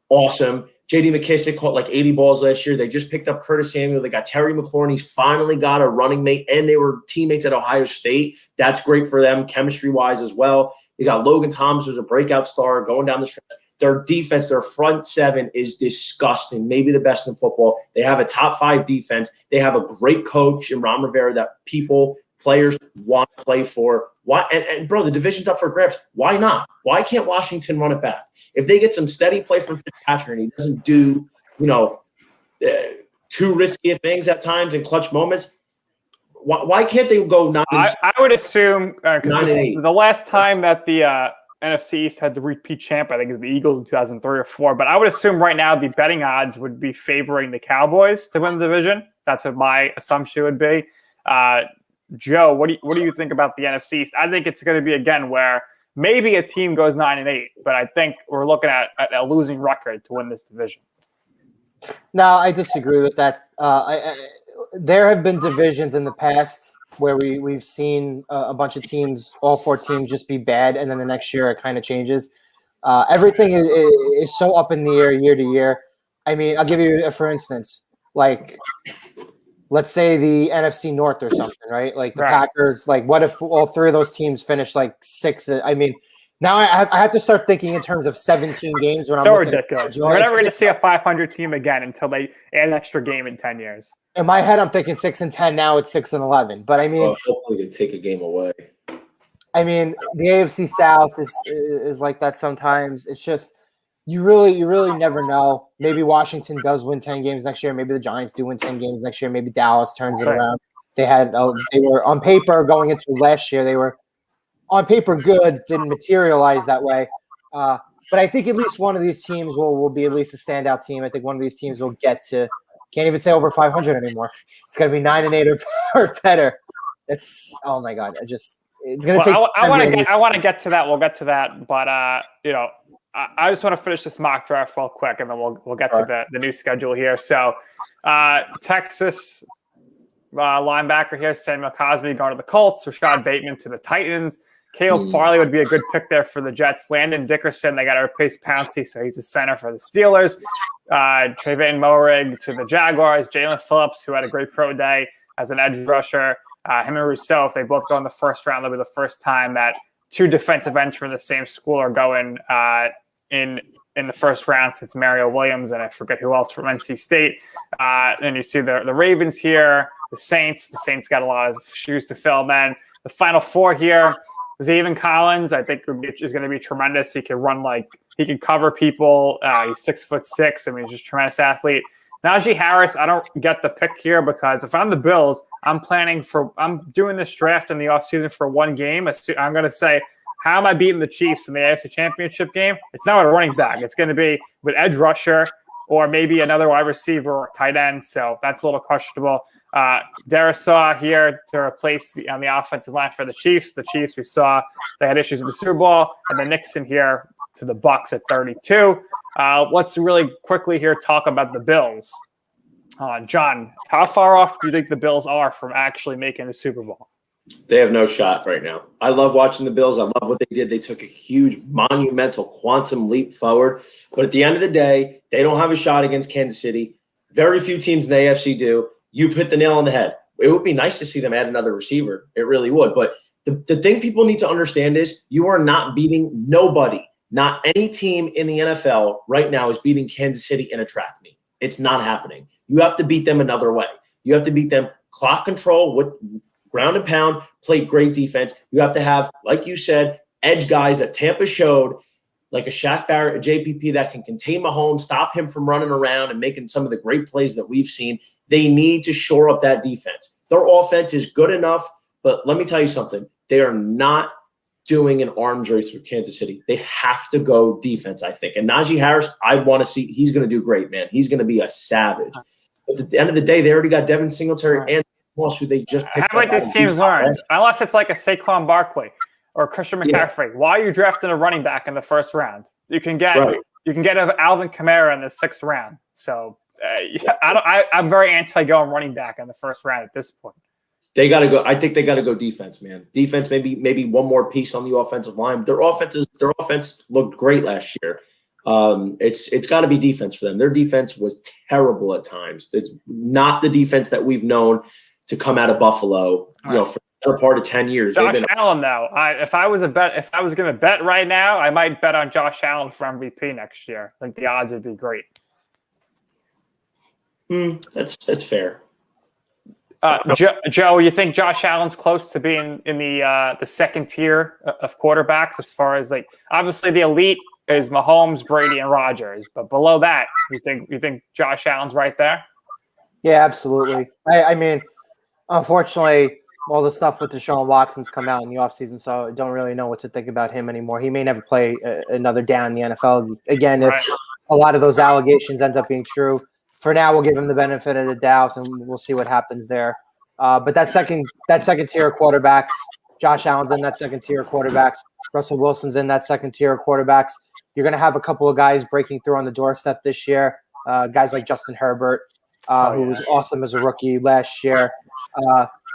awesome. J.D. McKissick caught like 80 balls last year. They just picked up Curtis Samuel. They got Terry McLaurin. He's finally got a running mate, and they were teammates at Ohio State. That's great for them chemistry-wise as well. They got Logan Thomas, who's a breakout star, going down the stretch. Their defense, their front seven is disgusting, maybe the best in football. They have a top 5 defense. They have a great coach in Ron Rivera that players want to play for. Why? And bro, the division's up for grabs. Why not? Why can't Washington run it back? If they get some steady play from Fitzpatrick and he doesn't do, too risky things at times in clutch moments, why can't they go 9? I would assume the last time that the NFC East had the repeat champ, I think, is the Eagles in 2003 or 4. But I would assume right now the betting odds would be favoring the Cowboys to win the division. That's what my assumption would be. Joe, what do you think about the NFC East? I think it's going to be again where maybe a team goes 9-8, but I think we're looking at a losing record to win this division. No, I disagree with that. There have been divisions in the past where we've seen a bunch of teams, all 4 teams, just be bad, and then the next year it kind of changes. Everything is so up in the air year to year. I mean, I'll give you for instance, like let's say the NFC North or something, right? Like the Packers. Like, what if all 3 of those teams finish like 6? I mean, now I have to start thinking in terms of 17 games. When so ridiculous. We're never going to see a 500 team again until they add an extra game in 10 years. In my head, I'm thinking 6-10. Now it's 6-11. But I mean, hopefully they take a game away. I mean, the AFC South is like that sometimes. It's just you really never know. Maybe Washington does win 10 games next year. Maybe the Giants do win 10 games next year. Maybe Dallas turns it around. They were on paper going into last year. They were on paper good, didn't materialize that way. But I think at least one of these teams will be at least a standout team. I think one of these teams will get to can't even say over 500 anymore. It's going to be 9-8 or better. Oh my God. It's going to take. I want to get to that. We'll get to that. But I just want to finish this mock draft real quick, and then we'll get to the new schedule here. So Texas, linebacker here, Samuel Cosby going to the Colts, Rashad Bateman to the Titans. Caleb Farley would be a good pick there for the Jets. Landon Dickerson, they got to replace Pouncey, so he's a center for the Steelers. Trayvon Moehrig to the Jaguars. Jalen Phillips, who had a great pro day as an edge rusher. Him and Rousseau, if they both go in the first round, that'll be the first time that two defensive ends from the same school are going in the first round since Mario Williams and I forget who else from NC State. And you see the Ravens here, the Saints. The Saints got a lot of shoes to fill. Then the final four here. Zaven Collins, I think, is going to be tremendous. He can run he can cover people. He's 6'6". I mean, he's just a tremendous athlete. Najee Harris, I don't get the pick here because if I'm the Bills, I'm doing this draft in the offseason for one game. I'm going to say, how am I beating the Chiefs in the AFC Championship game? It's not with a running back. It's going to be with edge rusher or maybe another wide receiver or tight end. So that's a little questionable. Darisaw here to replace on the offensive line for the Chiefs. The Chiefs, we saw they had issues in the Super Bowl. And then Nixon here to the Bucs at 32. Let's really quickly here talk about the Bills. John, how far off do you think the Bills are from actually making the Super Bowl? They have no shot right now. I love watching the Bills. I love what they did. They took a huge, monumental quantum leap forward. But at the end of the day, they don't have a shot against Kansas City. Very few teams in the AFC do. You've hit the nail on the head. It would be nice to see them add another receiver. It really would. But the thing people need to understand is you are not beating nobody. Not any team in the NFL right now is beating Kansas City in a track meet. It's not happening. You have to beat them another way. You have to beat them clock control with ground and pound, play great defense. You have to have, like you said, edge guys that Tampa showed, like a Shaq Barrett, a JPP that can contain Mahomes, stop him from running around and making some of the great plays that we've seen. They need to shore up that defense. Their offense is good enough, but let me tell you something. They are not doing an arms race with Kansas City. They have to go defense, I think. And Najee Harris, I want to see – he's going to do great, man. He's going to be a savage. But at the end of the day, they already got Devin Singletary and Moss, who they just picked up. How about these teams learn? Unless it's like a Saquon Barkley or Christian McCaffrey. Yeah. Why are you drafting a running back in the first round? You can get an Alvin Kamara in the sixth round. So I'm very anti going running back in the first round at this point. They got to go. I think they got to go defense, man. Defense, maybe one more piece on the offensive line. Their offense looked great last year. It's got to be defense for them. Their defense was terrible at times. It's not the defense that we've known to come out of Buffalo, for the better part of 10 years. Josh Allen, though, if I was going to bet right now, I might bet on Josh Allen for MVP next year. I think the odds would be great. That's fair. Joe, you think Josh Allen's close to being in the second tier of quarterbacks as far as obviously the elite is Mahomes, Brady, and Rodgers, but below that, you think Josh Allen's right there? Yeah, absolutely. I mean, unfortunately, all the stuff with Deshaun Watson's come out in the offseason, so I don't really know what to think about him anymore. He may never play another down in the NFL again if a lot of those allegations end up being true. For now, we'll give him the benefit of the doubt, and we'll see what happens there. But that second tier of quarterbacks, Josh Allen's in that second tier of quarterbacks. Russell Wilson's in that second tier of quarterbacks. You're going to have a couple of guys breaking through on the doorstep this year. Guys like Justin Herbert, who was awesome as a rookie last year.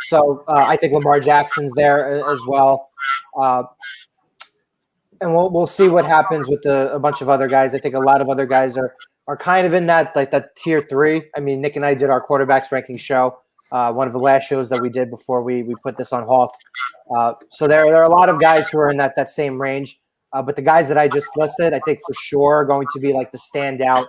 So I think Lamar Jackson's there as well. And we'll see what happens with a bunch of other guys. I think a lot of other guys are kind of in that tier 3. I mean, Nick and I did our quarterbacks ranking show, one of the last shows that we did before we put this on halt. So there are a lot of guys who are in that same range. But the guys that I just listed, I think for sure are going to be the standout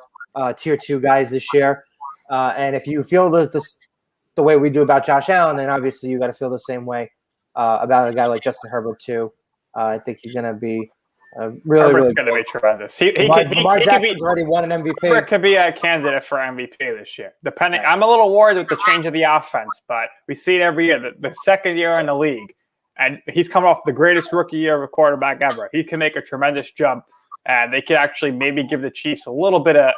tier 2 guys this year. And if you feel the way we do about Josh Allen, then obviously you got to feel the same way about a guy like Justin Herbert too. I think he's going to be Herbert's going to be tremendous. Lamar Jackson's already won an MVP. Herbert could be a candidate for MVP this year. I'm a little worried with the change of the offense, but we see it every year. The second year in the league, and he's coming off the greatest rookie year of a quarterback ever. He can make a tremendous jump, and they could actually maybe give the Chiefs a little bit of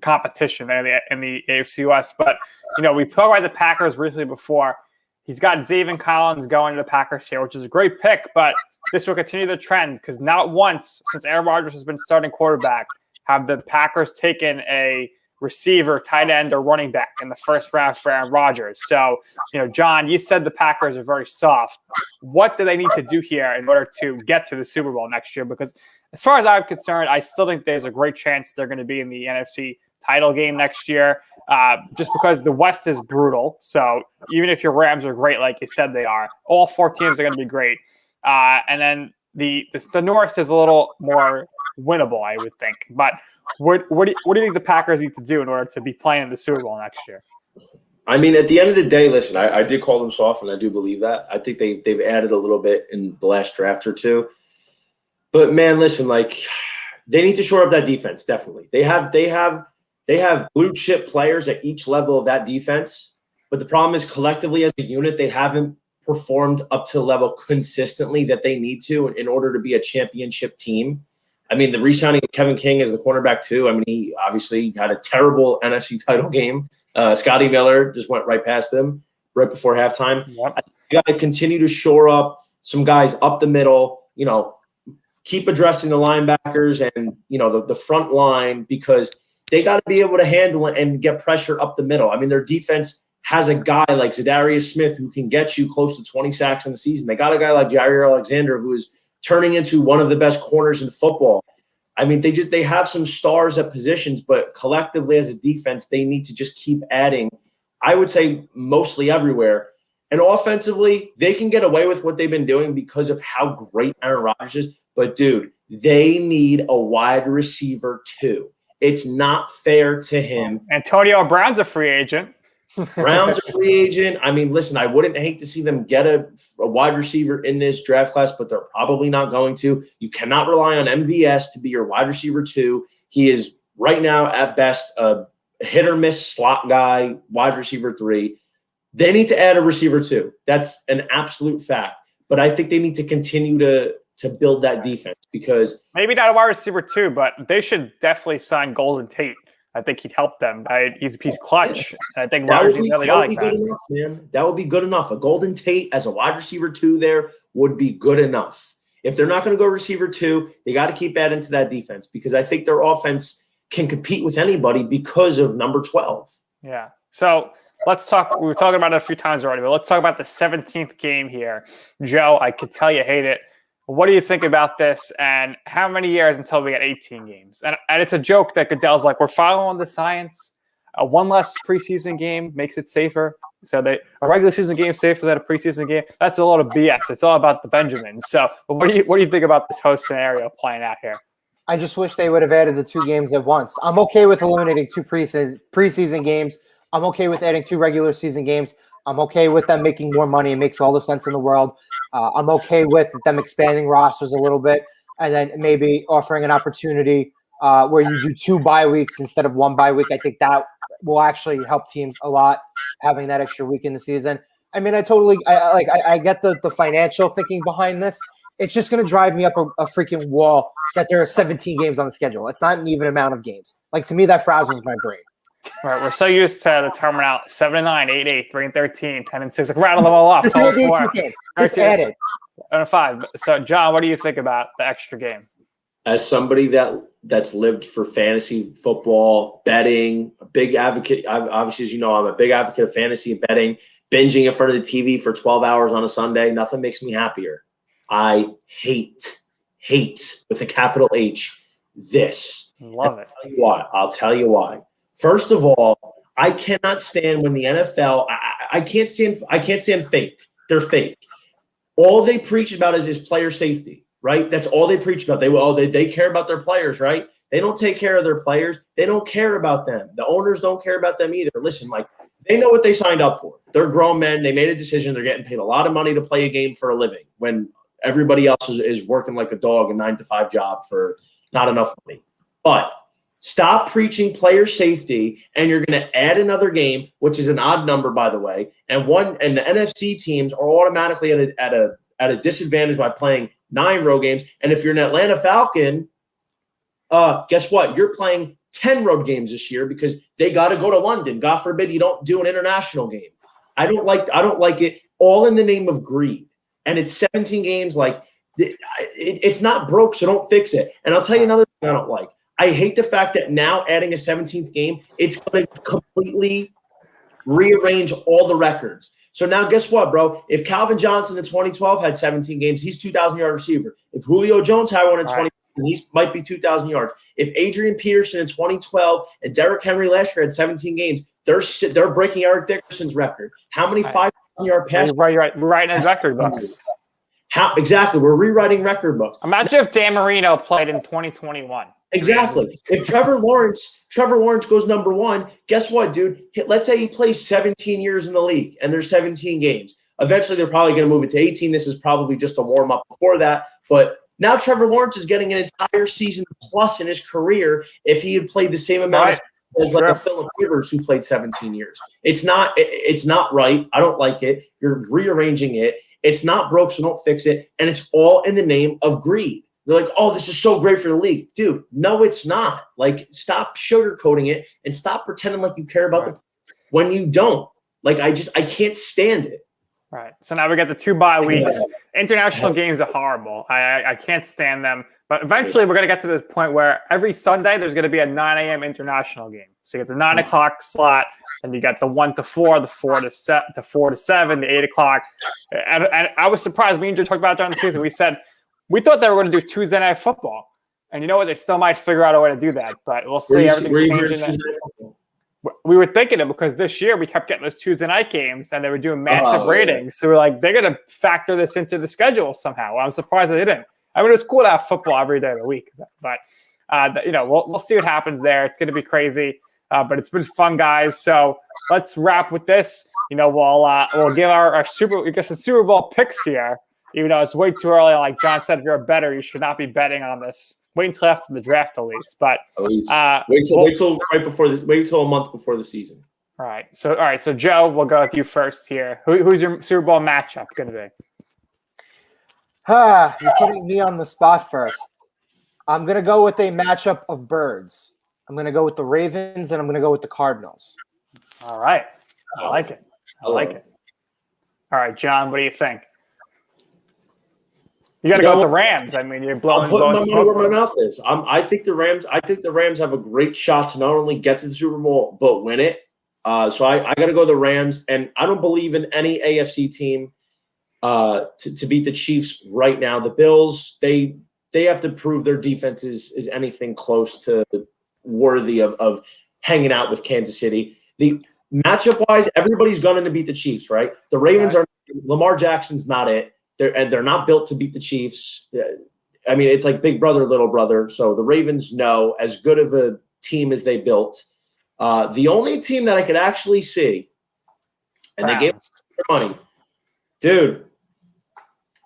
competition in the AFC West. But we talked about the Packers recently before. He's got Zaven Collins going to the Packers here, which is a great pick, but this will continue the trend because not once since Aaron Rodgers has been starting quarterback have the Packers taken a receiver, tight end, or running back in the first round for Aaron Rodgers. So, John, you said the Packers are very soft. What do they need to do here in order to get to the Super Bowl next year? Because as far as I'm concerned, I still think there's a great chance they're going to be in the NFC title game next year, just because the West is brutal. So even if your Rams are great, like you said they are, all 4 teams are going to be great. And then the North is a little more winnable, I would think. But what do you think the Packers need to do in order to be playing in the Super Bowl next year? I mean, at the end of the day, listen, I did call them soft, and I do believe that. I think they've added a little bit in the last draft or two. But man, listen, like they need to shore up that defense. Definitely, they have blue chip players at each level of that defense. But the problem is, collectively as a unit, they haven't performed up to the level consistently that they need to in order to be a championship team. I mean, the re-signing of Kevin King as the cornerback too. I mean, he obviously had a terrible NFC title game. Scotty Miller just went right past them right before halftime. Yep. You got to continue to shore up some guys up the middle, keep addressing the linebackers and, the front line, because they got to be able to handle it and get pressure up the middle. I mean, their defense has a guy like Zadarius Smith who can get you close to 20 sacks in the season. They got a guy like Jair Alexander who is turning into one of the best corners in football. I mean, they have some stars at positions, but collectively as a defense, they need to just keep adding, I would say mostly everywhere. And offensively, they can get away with what they've been doing because of how great Aaron Rodgers is. But, dude, they need a wide receiver too. It's not fair to him. Antonio Brown's a free agent. Brown's a free agent. I mean, listen, I wouldn't hate to see them get a wide receiver in this draft class, but they're probably not going to. You cannot rely on MVS to be your wide receiver too. He is right now at best a hit or miss slot guy, wide receiver 3. They need to add a receiver too. That's an absolute fact. But I think they need to continue to build that defense, because maybe not a wide receiver 2, but they should definitely sign Golden Tate. I think he'd help them. He's clutch. And I think Rodgers is another guy like that. Enough, man. That would be good enough. A Golden Tate as a wide receiver 2 there would be good enough. If they're not going to go receiver 2, they got to keep adding to that defense, because I think their offense can compete with anybody because of number 12. Yeah. So let's talk. We were talking about it a few times already, but let's talk about the 17th game here. Joe, I could tell you hate it. What do you think about this, and how many years until we get 18 games? And it's a joke that Goodell's like, we're following the science. One less preseason game makes it safer. So a regular season game safer than a preseason game. That's a lot of BS. It's all about the Benjamins. So what do you think about this whole scenario playing out here? I just wish they would have added the 2 games at once. I'm okay with eliminating 2 preseason games. I'm okay with adding 2 regular season games. I'm okay with them making more money. It makes all the sense in the world. I'm okay with them expanding rosters a little bit, and then maybe offering an opportunity where you do 2 bye weeks instead of 1 bye week. I think that will actually help teams a lot, having that extra week in the season. I mean, I get the financial thinking behind this. It's just going to drive me up a freaking wall that there are 17 games on the schedule. It's not an even amount of games. Like, to me, that frazzles my brain. All right, we're so used to the terminal 7-9, 8-8, 3-13, 10-6. Like, rattle them all off. Just add it. 5. So, John, what do you think about the extra game? As somebody that's lived for fantasy football, betting, a big advocate, obviously, as you know, I'm a big advocate of fantasy and betting, binging in front of the TV for 12 hours on a Sunday. Nothing makes me happier. I hate with a capital H this. Love it. I'll tell you why. First of all, I cannot stand when the NFL. I can't stand fake. They're fake. All they preach about is player safety, right? That's all they preach about. They care about their players, right? They don't take care of their players. They don't care about them. The owners don't care about them either. Listen, they know what they signed up for. They're grown men. They made a decision. They're getting paid a lot of money to play a game for a living when everybody else is working like a dog, a 9-to-5 job for not enough money. But stop preaching player safety, and you're going to add another game, which is an odd number, by the way. And the NFC teams are automatically at a disadvantage by playing 9 road games. And if you're an Atlanta Falcon, guess what? You're playing 10 road games this year because they got to go to London. God forbid you don't do an international game. I don't like it. All in the name of greed. And it's 17 games. It's not broke, so don't fix it. And I'll tell you another thing I don't like. I hate the fact that now adding a 17th game, it's going to completely rearrange all the records. So now guess what, bro? If Calvin Johnson in 2012 had 17 games, he's 2,000-yard receiver. If Julio Jones had one in 20, he might be 2,000 yards. If Adrian Peterson in 2012 and Derrick Henry last year had 17 games, they're breaking Eric Dickerson's record. How many 5,000-yard passes? We're writing in record books. How exactly? We're rewriting record books. Imagine if Dan Marino played in 2021. Exactly. If Trevor Lawrence goes number one, guess what, dude? Let's say he plays 17 years in the league and there's 17 games. Eventually, they're probably going to move it to 18. This is probably just a warm-up before that. But now Trevor Lawrence is getting an entire season plus in his career if he had played the same amount as like a Phillip Rivers who played 17 years. It's not right. I don't like it. You're rearranging it. It's not broke, so don't fix it. And it's all in the name of greed. They're like, oh, this is so great for the league. Dude, no, it's not. Like, stop sugarcoating it and stop pretending like you care about the when you don't. Like, I can't stand it. Right. So now we got the 2 bye weeks. International games are horrible. I can't stand them. But eventually we're going to get to this point where every Sunday there's going to be a 9 a.m. international game. So you get the 9 o'clock slot, and you got the 1 to 4, the 4 to 7, the 8 o'clock. And I was surprised. Me and you talked about it during the season. We said, we thought they were going to do Tuesday Night Football. And you know what? They still might figure out a way to do that. But we'll see. Everything changing. We were thinking it because this year we kept getting those Tuesday night games and they were doing massive ratings. So we're like, they're going to factor this into the schedule somehow. I'm surprised they didn't. I mean, it's cool to have football every day of the week. But, we'll see what happens there. It's going to be crazy. But it's been fun, guys. So let's wrap with this. We'll give our Super Bowl picks here. Even though it's way too early, like John said, if you're a bettor, you should not be betting on this. Wait until after the draft, at least. But wait till a month before the season. All right. So Joe, we'll go with you first here. Who's your Super Bowl matchup going to be? You're putting me on the spot first. I'm going to go with a matchup of birds. I'm going to go with the Ravens, and I'm going to go with the Cardinals. All right. I like it. All right, John, what do you think? You got to go with the Rams. I mean, you're blowing my money smoke. where my mouth is. I think the Rams have a great shot to not only get to the Super Bowl but win it. So I got to go with the Rams, and I don't believe in any AFC team to beat the Chiefs right now. The Bills, they have to prove their defense is anything close to worthy of hanging out with Kansas City. The matchup wise, everybody's gunning to beat the Chiefs, right? The Ravens are Lamar Jackson's not it. They're not built to beat the Chiefs. I mean, it's like big brother, little brother. So the Ravens know as good of a team as they built. The only team that I could actually see, and they gave us their money, dude.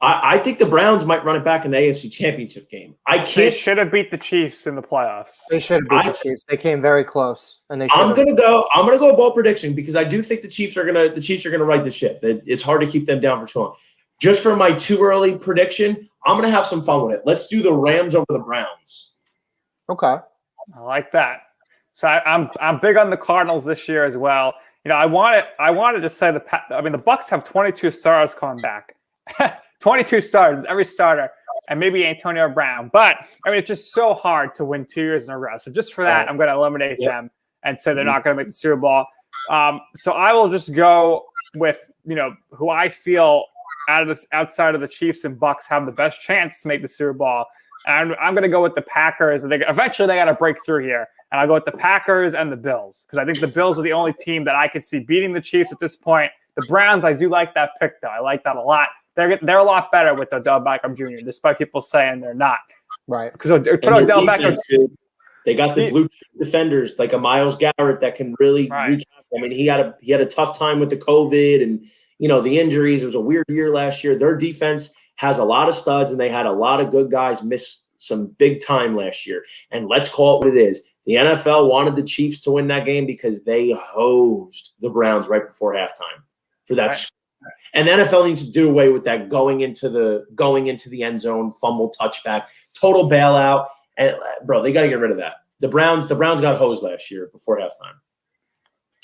I think the Browns might run it back in the AFC Championship game. They should have beat the Chiefs in the playoffs. They should have beat the Chiefs. They came very close, and they. I'm gonna go bold prediction because I do think the Chiefs are gonna right the ship. It's hard to keep them down for too long. Just for my too early prediction, I'm going to have some fun with it. Let's do the Rams over the Browns. Okay. I like that. So I'm big on the Cardinals this year as well. I wanted to say the Bucs have 22 stars coming back. 22 stars, every starter, and maybe Antonio Brown. But, it's just so hard to win 2 years in a row. So just for that, I'm going to eliminate them and say they're not going to make the Super Bowl. So I will just go with, who I feel – outside of the Chiefs and Bucs have the best chance to make the Super Bowl. And I'm going to go with the Packers. Eventually they got to break through here. And I'll go with the Packers and the Bills because I think the Bills are the only team that I could see beating the Chiefs at this point. The Browns, I do like that pick, though. I like that a lot. They're a lot better with Odell Beckham Jr., despite people saying they're not. Right. Because Odell Beckham – they got the blue defenders like a Myles Garrett that can really reach out. I mean, he had a tough time with the COVID and – the injuries. It was a weird year last year. Their defense has a lot of studs, and they had a lot of good guys miss some big time last year. And let's call it what it is. The NFL wanted the Chiefs to win that game because they hosed the Browns right before halftime for that. Right. And the NFL needs to do away with that going into the end zone, fumble, touchback, total bailout. And bro, they got to get rid of that. The Browns got hosed last year before halftime.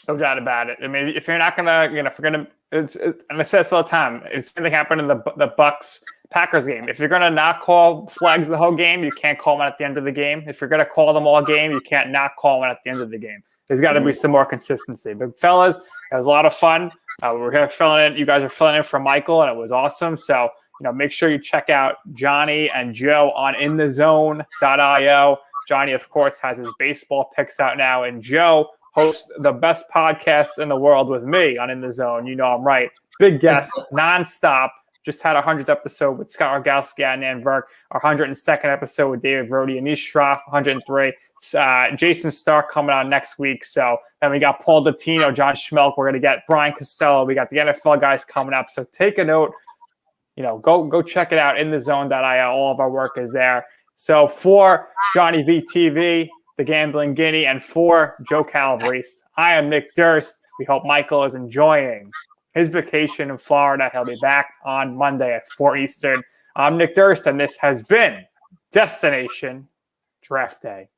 No doubt about it. I mean, if you're not gonna, if we're gonna, and I say this all the time. It's something happened in the Bucs Packers game. If you're going to not call flags the whole game, you can't call them at the end of the game. If you're going to call them all game, you can't not call them at the end of the game. There's got to be some more consistency. But fellas, it was a lot of fun. We're here filling in. You guys are filling in for Michael, and it was awesome. So, make sure you check out Johnny and Joe on inthezone.io. Johnny, of course, has his baseball picks out now, and Joe hosts the best podcast in the world with me on In the Zone. You know I'm right. Big guest, nonstop. Just had our 100th episode with Scott Rogowski and Nan Verk. Our 102nd episode with David Brody and Nish Shroff, 103. Jason Stark coming on next week. So then we got Paul Dottino, John Schmelk. We're going to get Brian Costello. We got the NFL guys coming up. So take a note. Go check it out, inthezone.io. All of our work is there. So for Johnny VTV, the Gambling Guinea, and for Joe Calabrese, I am Nick Durst. We hope Michael is enjoying his vacation in Florida. He'll be back on Monday at 4 Eastern. I'm Nick Durst, and this has been Destination Draft Day.